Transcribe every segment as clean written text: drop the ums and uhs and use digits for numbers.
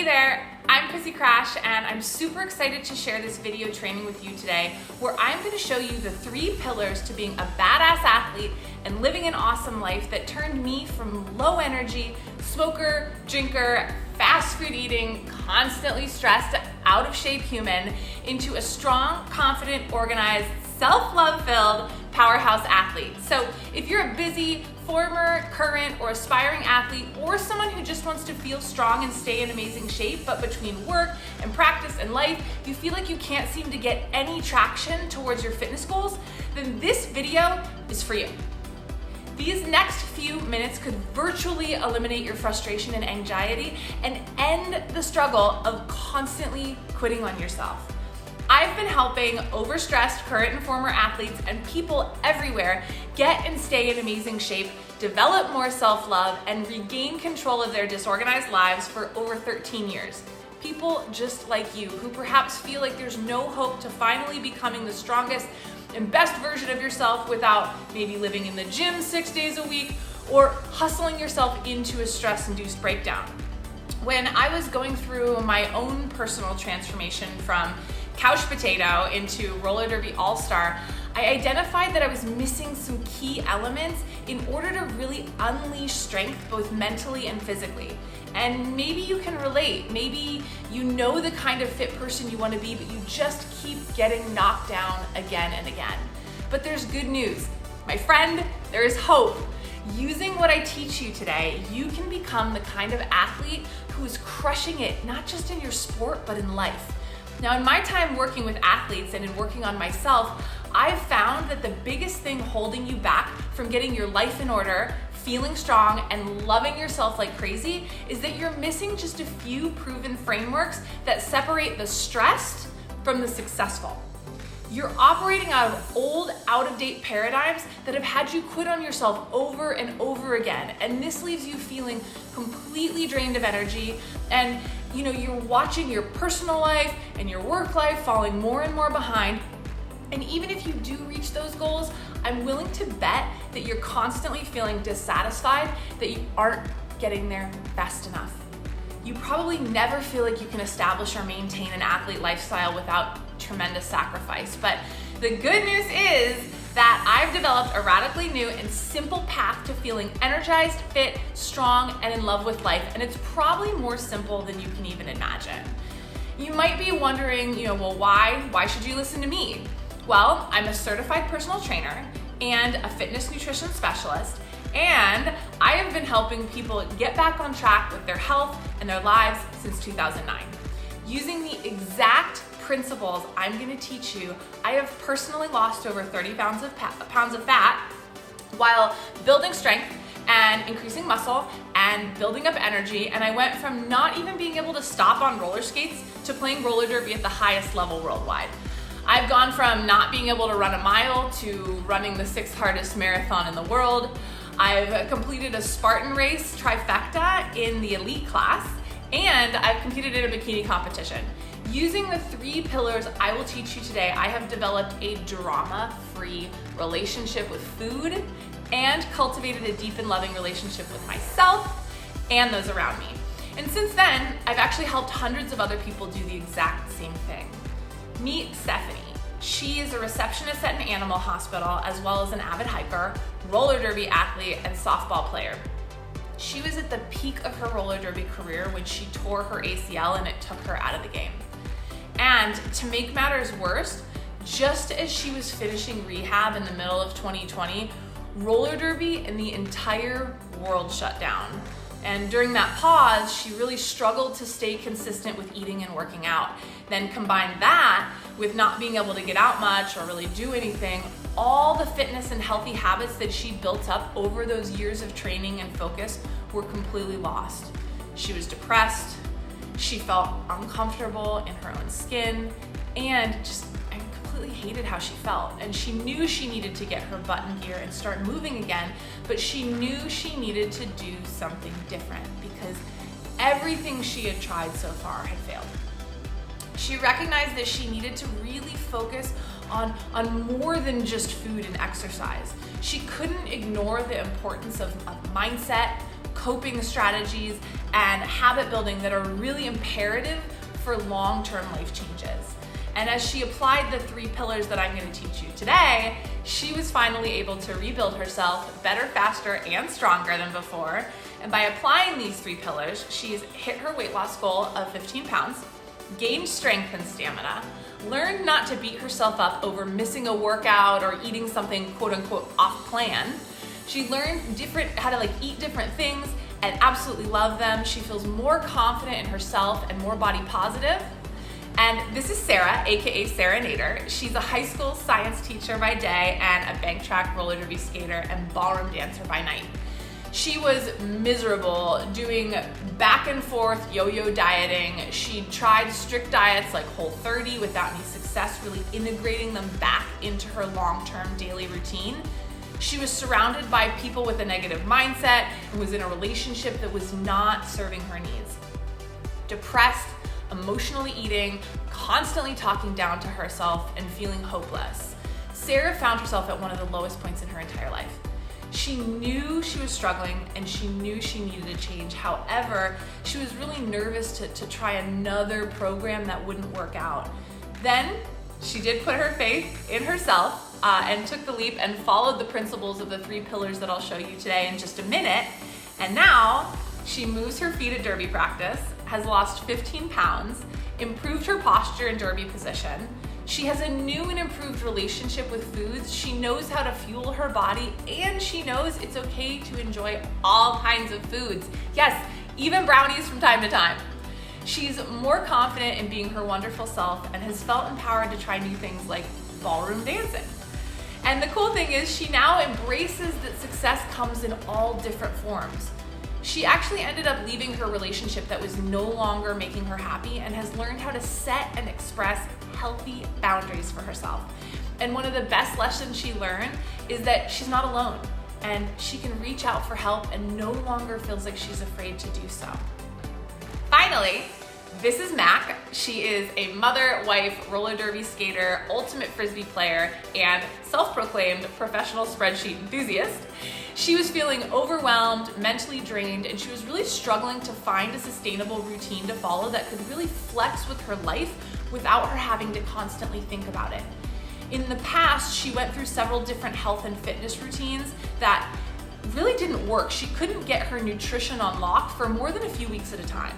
Hey there, I'm Chrissy Crash and I'm super excited to share this video training with you today where I'm going to show you the 3 pillars to being a badass athlete and living an awesome life that turned me from low energy, smoker, drinker, fast food eating, constantly stressed, out of shape human into a strong, confident, organized, self-love filled powerhouse athlete. So if you're a busy, former, current, or aspiring athlete, or someone who just wants to feel strong and stay in amazing shape, but between work and practice and life, you feel like you can't seem to get any traction towards your fitness goals, then this video is for you. These next few minutes could virtually eliminate your frustration and anxiety and end the struggle of constantly quitting on yourself. I've been helping overstressed current and former athletes and people everywhere get and stay in amazing shape, develop more self-love, and regain control of their disorganized lives for over 13 years. People just like you who perhaps feel like there's no hope to finally becoming the strongest and best version of yourself without maybe living in the gym 6 days a week or hustling yourself into a stress-induced breakdown. When I was going through my own personal transformation from couch potato into roller derby all-star, I identified that I was missing some key elements in order to really unleash strength both mentally and physically. And maybe you can relate. Maybe you know the kind of fit person you want to be, but you just keep getting knocked down again and again. But there's good news. My friend, there is hope. Using what I teach you today, you can become the kind of athlete who is crushing it, not just in your sport, but in life. Now, in my time working with athletes and in working on myself, I've found that the biggest thing holding you back from getting your life in order, feeling strong, and loving yourself like crazy is that you're missing just a few proven frameworks that separate the stressed from the successful. You're operating out of old, out-of-date paradigms that have had you quit on yourself over and over again. And this leaves you feeling completely drained of energy. And you're watching your personal life and your work life falling more and more behind. And even if you do reach those goals, I'm willing to bet that you're constantly feeling dissatisfied, that you aren't getting there fast enough. You probably never feel like you can establish or maintain an athlete lifestyle without tremendous sacrifice. But the good news is that I've developed a radically new and simple path to feeling energized, fit, strong, and in love with life. And it's probably more simple than you can even imagine. You might be wondering, well, why should you listen to me? Well, I'm a certified personal trainer and a fitness nutrition specialist, and I have been helping people get back on track with their health and their lives since 2009. Using the exact principles I'm going to teach you, I have personally lost over 30 pounds of fat while building strength and increasing muscle and building up energy, and I went from not even being able to stop on roller skates to playing roller derby at the highest level worldwide. I've gone from not being able to run a mile to running the 6th hardest marathon in the world. I've completed a Spartan race trifecta in the elite class, and I've competed in a bikini competition. Using the 3 pillars I will teach you today, I have developed a drama-free relationship with food and cultivated a deep and loving relationship with myself and those around me. And since then, I've actually helped hundreds of other people do the exact same thing. Meet Stephanie. She is a receptionist at an animal hospital as well as an avid hiker, roller derby athlete, and softball player. She was at the peak of her roller derby career when she tore her ACL and it took her out of the game. And to make matters worse, just as she was finishing rehab in the middle of 2020, roller derby and the entire world shut down. And during that pause, she really struggled to stay consistent with eating and working out. Then combine that with not being able to get out much or really do anything, all the fitness and healthy habits that she built up over those years of training and focus were completely lost. She was depressed, she felt uncomfortable in her own skin, and just completely hated how she felt. And she knew she needed to get her butt in gear and start moving again, but she knew she needed to do something different because everything she had tried so far had failed. She recognized that she needed to really focus on more than just food and exercise. She couldn't ignore the importance of mindset, coping strategies, and habit building that are really imperative for long-term life changes. And as she applied the 3 pillars that I'm going to teach you today, she was finally able to rebuild herself better, faster, and stronger than before. And by applying these 3 pillars, she's hit her weight loss goal of 15 pounds, gained strength and stamina, learned not to beat herself up over missing a workout or eating something quote unquote off plan. She learned how to eat different things and absolutely love them. She feels more confident in herself and more body positive. And this is Sarah, AKA Sarah Nader. She's a high school science teacher by day and a bank track roller derby skater and ballroom dancer by night. She was miserable doing back and forth yo-yo dieting. She tried strict diets like Whole30 without any success really integrating them back into her long-term daily routine. She was surrounded by people with a negative mindset and was in a relationship that was not serving her needs. Depressed, emotionally eating, constantly talking down to herself, and feeling hopeless. Sarah found herself at one of the lowest points in her entire life. She knew she was struggling and she knew she needed a change. However, she was really nervous to try another program that wouldn't work out. Then she did put her faith in herself and took the leap and followed the principles of the 3 pillars that I'll show you today in just a minute. And now she moves her feet at derby practice, has lost 15 pounds, improved her posture in derby position. She has a new and improved relationship with foods. She knows how to fuel her body, and she knows it's okay to enjoy all kinds of foods. Yes, even brownies from time to time. She's more confident in being her wonderful self and has felt empowered to try new things like ballroom dancing. And the cool thing is she now embraces that success comes in all different forms. She actually ended up leaving her relationship that was no longer making her happy and has learned how to set and express healthy boundaries for herself. And one of the best lessons she learned is that she's not alone and she can reach out for help and no longer feels like she's afraid to do so. Finally, this is Mac. She is a mother, wife, roller derby skater, ultimate frisbee player, and self-proclaimed professional spreadsheet enthusiast. She was feeling overwhelmed, mentally drained, and she was really struggling to find a sustainable routine to follow that could really flex with her life without her having to constantly think about it. In the past, she went through several different health and fitness routines that really didn't work. She couldn't get her nutrition on lock for more than a few weeks at a time.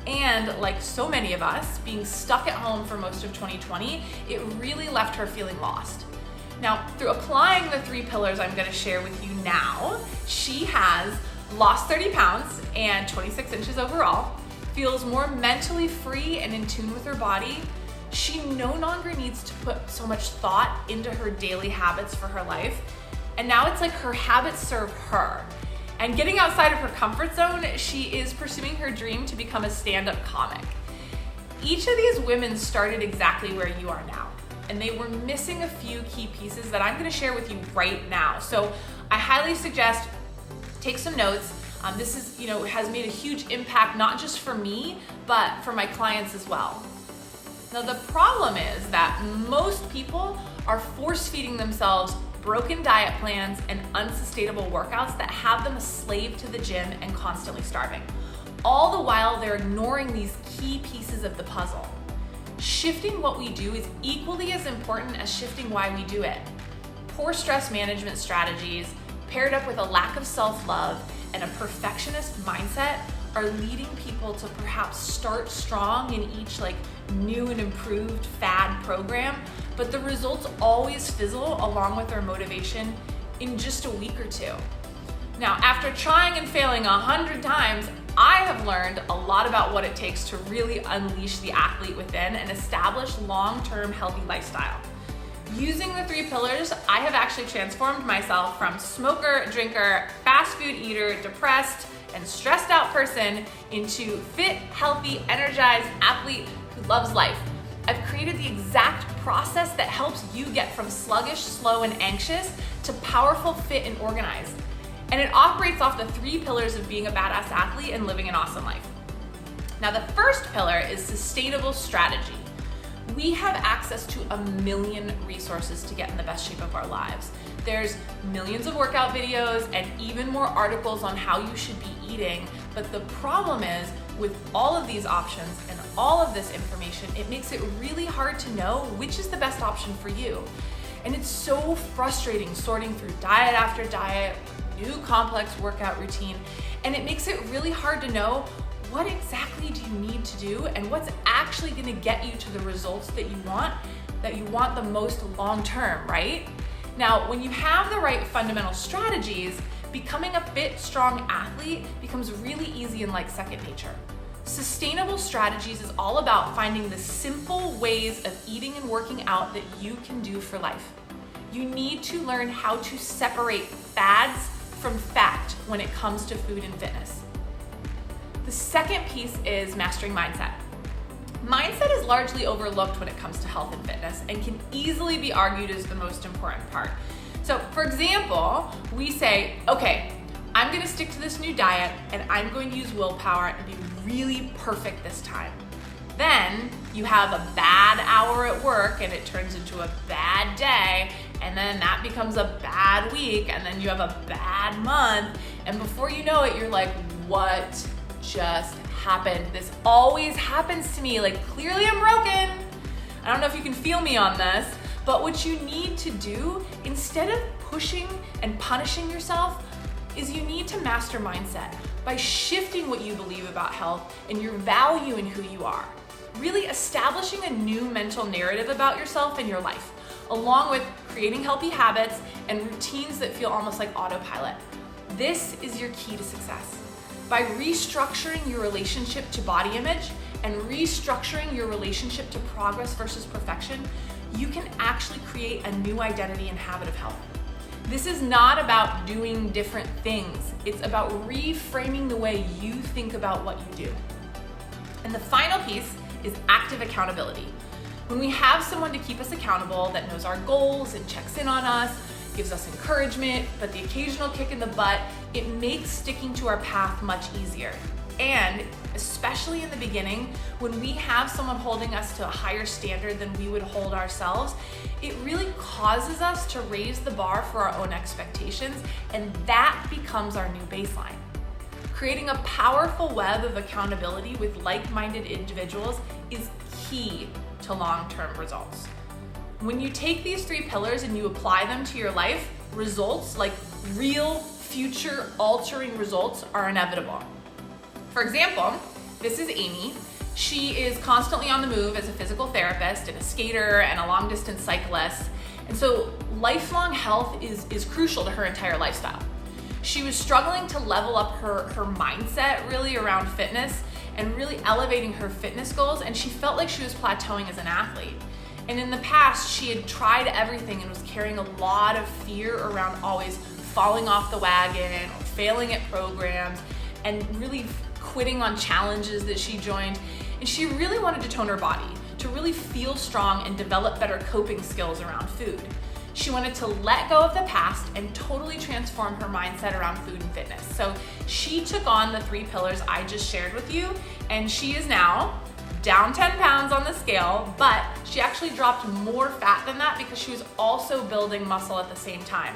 And like so many of us, being stuck at home for most of 2020, it really left her feeling lost. Now, through applying the 3 pillars I'm going to share with you now, she has lost 30 pounds and 26 inches overall, feels more mentally free and in tune with her body. She no longer needs to put so much thought into her daily habits for her life. And now it's like her habits serve her. And getting outside of her comfort zone, she is pursuing her dream to become a stand-up comic. Each of these women started exactly where you are now, and they were missing a few key pieces that I'm gonna share with you right now. So I highly suggest take some notes. This is, has made a huge impact, not just for me, but for my clients as well. Now, the problem is that most people are force-feeding themselves broken diet plans and unsustainable workouts that have them a slave to the gym and constantly starving. All the while, they're ignoring these key pieces of the puzzle. Shifting what we do is equally as important as shifting why we do it. Poor stress management strategies, paired up with a lack of self-love and a perfectionist mindset, are leading people to perhaps start strong in each new and improved fad program, but the results always fizzle along with their motivation in just a week or two. Now, after trying and failing 100 times, I have learned a lot about what it takes to really unleash the athlete within and establish long-term healthy lifestyle. Using the 3 pillars, I have actually transformed myself from smoker, drinker, fast food eater, depressed, and stressed out person into fit, healthy, energized athlete who loves life. I've created the exact process that helps you get from sluggish, slow, and anxious to powerful, fit, and organized. And it operates off the 3 pillars of being a badass athlete and living an awesome life. Now, the first pillar is sustainable strategy. We have access to a million resources to get in the best shape of our lives. There's millions of workout videos and even more articles on how you should be eating. But the problem is, with all of these options and all of this information, it makes it really hard to know which is the best option for you. And it's so frustrating sorting through diet after diet, new complex workout routine, and it makes it really hard to know what exactly do you need to do and what's actually gonna get you to the results that you want the most long term, right? Now, when you have the right fundamental strategies, becoming a fit, strong athlete becomes really easy and like second nature. Sustainable strategies is all about finding the simple ways of eating and working out that you can do for life. You need to learn how to separate fads from fact when it comes to food and fitness. The second piece is mastering mindset. Mindset is largely overlooked when it comes to health and fitness and can easily be argued as the most important part. So, for example, we say, okay, I'm gonna stick to this new diet and I'm going to use willpower and be really perfect this time. Then you have a bad hour at work and it turns into a bad day, and then that becomes a bad week, and then you have a bad month, and before you know it, you're like, what just happened? This always happens to me. Like, clearly I'm broken. I don't know if you can feel me on this, but what you need to do, instead of pushing and punishing yourself, is you need to master mindset by shifting what you believe about health and your value in who you are. Really establishing a new mental narrative about yourself and your life, along with creating healthy habits and routines that feel almost like autopilot. This is your key to success. By restructuring your relationship to body image and restructuring your relationship to progress versus perfection, you can actually create a new identity and habit of health. This is not about doing different things. It's about reframing the way you think about what you do. And the final piece is active accountability. When we have someone to keep us accountable that knows our goals and checks in on us, gives us encouragement, but the occasional kick in the butt, it makes sticking to our path much easier. And especially in the beginning, when we have someone holding us to a higher standard than we would hold ourselves, it really causes us to raise the bar for our own expectations, and that becomes our new baseline. Creating a powerful web of accountability with like-minded individuals is key to long-term results. When you take these three pillars and you apply them to your life, results, like real future altering results, are inevitable. For example, this is Amy. She is constantly on the move as a physical therapist and a skater and a long distance cyclist. And so lifelong health is crucial to her entire lifestyle. She was struggling to level up her mindset really around fitness and really elevating her fitness goals, and she felt like she was plateauing as an athlete. And in the past, she had tried everything and was carrying a lot of fear around always falling off the wagon or failing at programs and really quitting on challenges that she joined. And she really wanted to tone her body, to really feel strong and develop better coping skills around food. She wanted to let go of the past and totally transform her mindset around food and fitness. So she took on the three pillars I just shared with you, and she is now down 10 pounds on the scale, but she actually dropped more fat than that because she was also building muscle at the same time.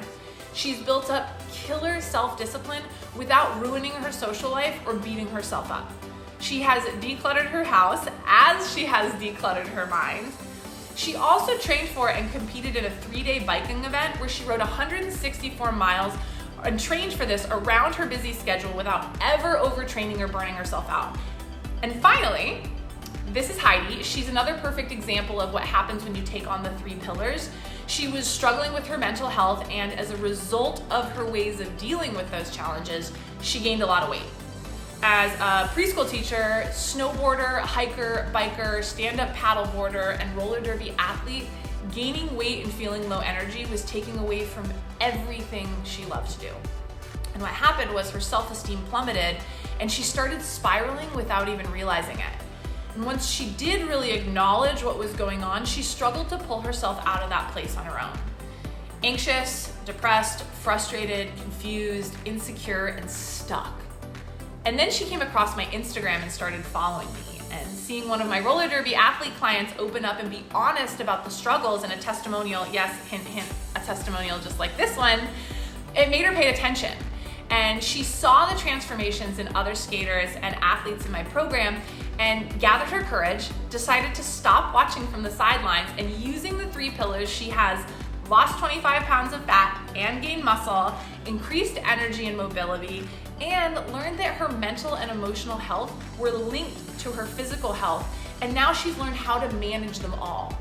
She's built up killer self-discipline without ruining her social life or beating herself up. She has decluttered her house as she has decluttered her mind. She also trained for and competed in a 3-day biking event where she rode 164 miles and trained for this around her busy schedule without ever overtraining or burning herself out. And finally, this is Heidi. She's another perfect example of what happens when you take on the three pillars. She was struggling with her mental health, and as a result of her ways of dealing with those challenges, she gained a lot of weight. As a preschool teacher, snowboarder, hiker, biker, stand-up paddleboarder, and roller derby athlete, gaining weight and feeling low energy was taking away from everything she loved to do. And what happened was her self-esteem plummeted, and she started spiraling without even realizing it. And once she did really acknowledge what was going on, she struggled to pull herself out of that place on her own. Anxious, depressed, frustrated, confused, insecure, and stuck. And then she came across my Instagram and started following me. And seeing one of my roller derby athlete clients open up and be honest about the struggles in a testimonial, yes, hint, hint, a testimonial just like this one, it made her pay attention. And she saw the transformations in other skaters and athletes in my program and gathered her courage, decided to stop watching from the sidelines, and using the 3 pillars, she has lost 25 pounds of fat and gained muscle, increased energy and mobility, and learned that her mental and emotional health were linked to her physical health. And now she's learned how to manage them all.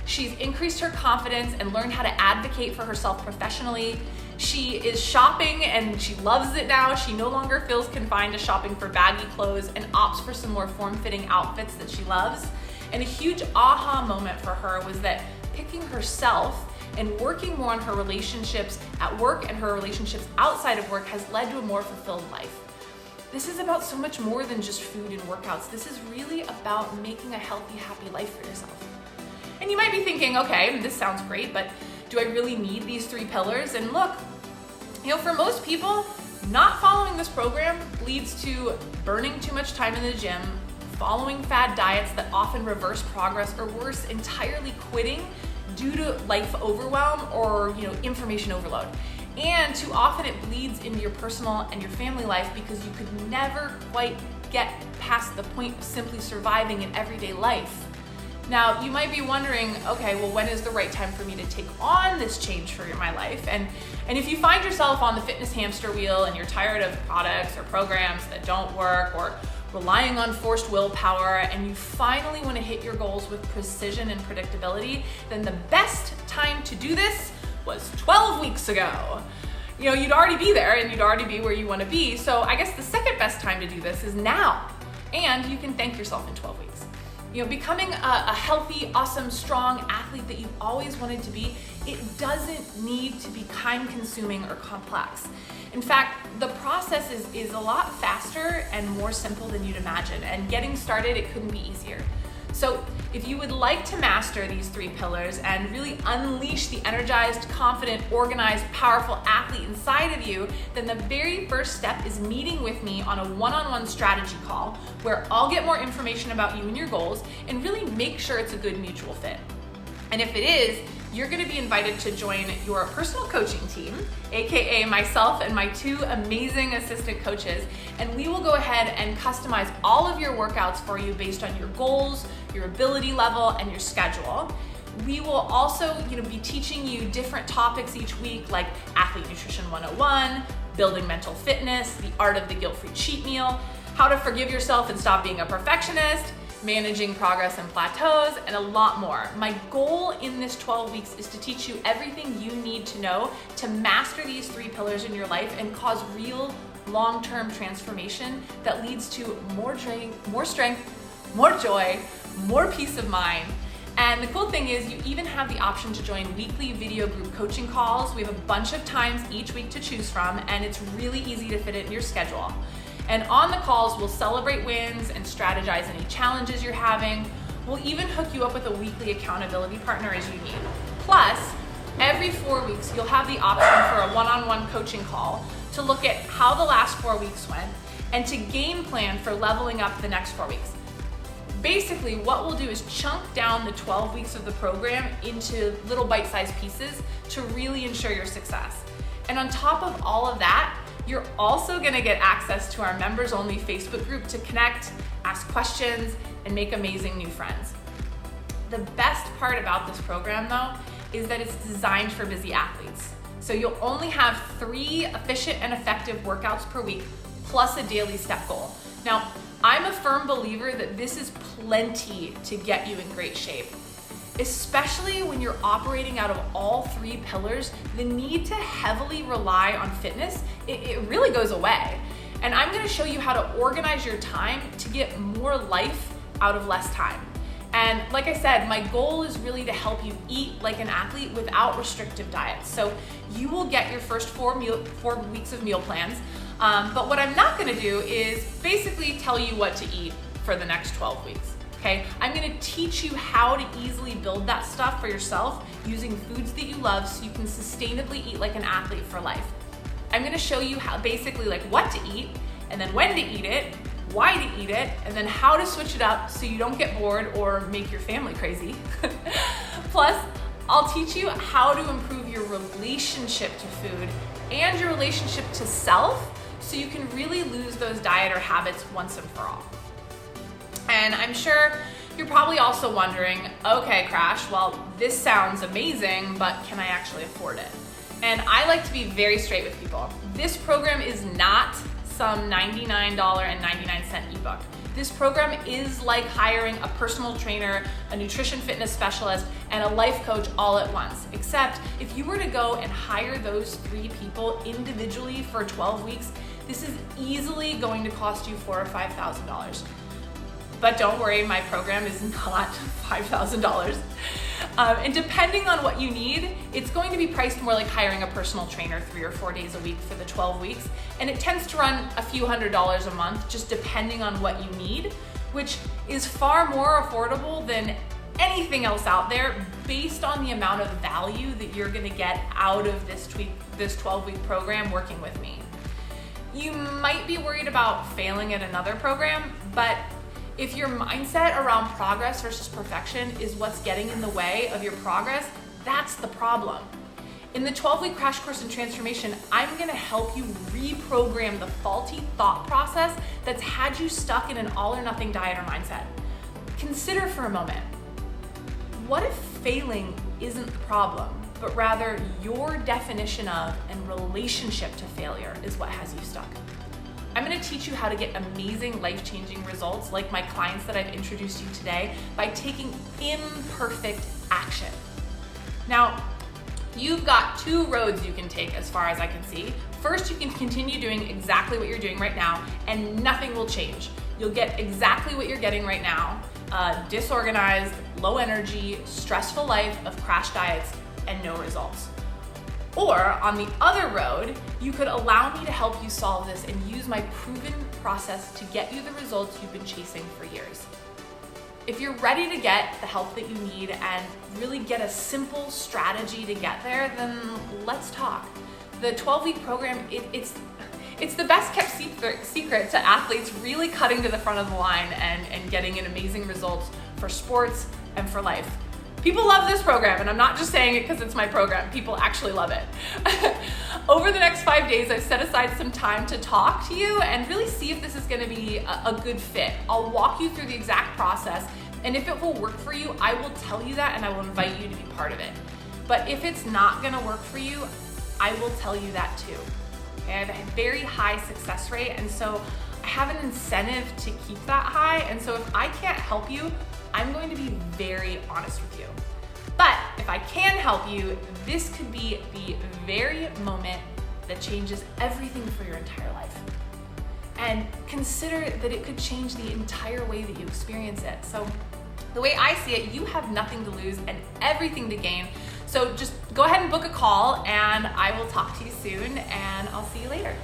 She's increased her confidence and learned how to advocate for herself professionally. She is shopping and she loves it now. She no longer feels confined to shopping for baggy clothes and opts for some more form-fitting outfits that she loves. And a huge aha moment for her was that picking herself and working more on her relationships at work and her relationships outside of work has led to a more fulfilled life. This is about so much more than just food and workouts. This is really about making a healthy, happy life for yourself. And you might be thinking, okay, this sounds great, but do I really need these 3 pillars? And look, for most people, not following this program leads to burning too much time in the gym, following fad diets that often reverse progress, or worse, entirely quitting due to life overwhelm or information overload. And too often it bleeds into your personal and your family life because you could never quite get past the point of simply surviving in everyday life. Now, you might be wondering, okay, well, when is the right time for me to take on this change for my life? And if you find yourself on the fitness hamster wheel and you're tired of products or programs that don't work, or relying on forced willpower, and you finally want to hit your goals with precision and predictability, then the best time to do this was 12 weeks ago. You'd already be there and you'd already be where you want to be. So I guess the second best time to do this is now. And you can thank yourself in 12 weeks. Becoming a healthy, awesome, strong athlete that you've always wanted to be, it doesn't need to be time-consuming or complex. In fact, the process is a lot faster and more simple than you'd imagine, and getting started, it couldn't be easier. So if you would like to master these 3 pillars and really unleash the energized, confident, organized, powerful athlete inside of you, then the very first step is meeting with me on a one-on-one strategy call where I'll get more information about you and your goals and really make sure it's a good mutual fit. And if it is, you're gonna be invited to join your personal coaching team, AKA myself and my 2 amazing assistant coaches, and we will go ahead and customize all of your workouts for you based on your goals, your ability level, and your schedule. We will also be teaching you different topics each week, like Athlete Nutrition 101, building mental fitness, the art of the guilt-free cheat meal, how to forgive yourself and stop being a perfectionist, managing progress and plateaus, and a lot more. My goal in this 12 weeks is to teach you everything you need to know to master these 3 pillars in your life and cause real long-term transformation that leads to more strength, more joy, more peace of mind. And the cool thing is you even have the option to join weekly video group coaching calls. We have a bunch of times each week to choose from, and it's really easy to fit it in your schedule. And on the calls, we'll celebrate wins and strategize any challenges you're having. We'll even hook you up with a weekly accountability partner as you need. Plus, every 4 weeks, you'll have the option for a one-on-one coaching call to look at how the last 4 weeks went and to game plan for leveling up the next 4 weeks. Basically, what we'll do is chunk down the 12 weeks of the program into little bite-sized pieces to really ensure your success. And on top of all of that, you're also gonna get access to our members-only Facebook group to connect, ask questions, and make amazing new friends. The best part about this program, though, is that it's designed for busy athletes. So you'll only have 3 efficient and effective workouts per week, plus a daily step goal. Now, I'm a firm believer that this is plenty to get you in great shape. Especially when you're operating out of all 3 pillars, the need to heavily rely on fitness, it really goes away. And I'm gonna show you how to organize your time to get more life out of less time. And like I said, my goal is really to help you eat like an athlete without restrictive diets. So you will get your first 4 weeks of meal plans. But what I'm not gonna do is basically tell you what to eat for the next 12 weeks. Okay, I'm gonna teach you how to easily build that stuff for yourself using foods that you love so you can sustainably eat like an athlete for life. I'm gonna show you how basically like what to eat and then when to eat it, why to eat it, and then how to switch it up so you don't get bored or make your family crazy. Plus, I'll teach you how to improve your relationship to food and your relationship to self so you can really lose those diet or habits once and for all. And I'm sure you're probably also wondering, okay, Crash, well, this sounds amazing, but can I actually afford it? And I like to be very straight with people. This program is not some $99.99 ebook. This program is like hiring a personal trainer, a nutrition fitness specialist, and a life coach all at once. Except if you were to go and hire those 3 people individually for 12 weeks, this is easily going to cost you $4,000 or $5,000. But don't worry, my program is not $5,000. And depending on what you need, it's going to be priced more like hiring a personal trainer 3 or 4 days a week for the 12 weeks. And it tends to run a few $100s a month, just depending on what you need, which is far more affordable than anything else out there based on the amount of value that you're gonna get out of this 12-week program working with me. You might be worried about failing at another program, but if your mindset around progress versus perfection is what's getting in the way of your progress, that's the problem. In the 12-week Crash Course in Transformation, I'm gonna help you reprogram the faulty thought process that's had you stuck in an all or nothing diet or mindset. Consider for a moment, what if failing isn't the problem, but rather your definition of and relationship to failure is what has you stuck? I'm gonna teach you how to get amazing life-changing results like my clients that I've introduced you today by taking imperfect action. Now, you've got 2 roads you can take as far as I can see. First, you can continue doing exactly what you're doing right now and nothing will change. You'll get exactly what you're getting right now, disorganized, low energy, stressful life of crash diets and no results. Or on the other road, you could allow me to help you solve this and use my proven process to get you the results you've been chasing for years. If you're ready to get the help that you need and really get a simple strategy to get there, then let's talk. The 12-week program, it's the best kept secret to athletes really cutting to the front of the line and getting an amazing results for sports and for life. People love this program, and I'm not just saying it because it's my program. People actually love it. Over the next 5 days, I've set aside some time to talk to you and really see if this is gonna be a good fit. I'll walk you through the exact process, and if it will work for you, I will tell you that and I will invite you to be part of it. But if it's not gonna work for you, I will tell you that too. Okay? I have a very high success rate, and so I have an incentive to keep that high, and so if I can't help you, I'm going to be very honest with you. But if I can help you, this could be the very moment that changes everything for your entire life. And consider that it could change the entire way that you experience it. So the way I see it, you have nothing to lose and everything to gain. So just go ahead and book a call and I will talk to you soon and I'll see you later.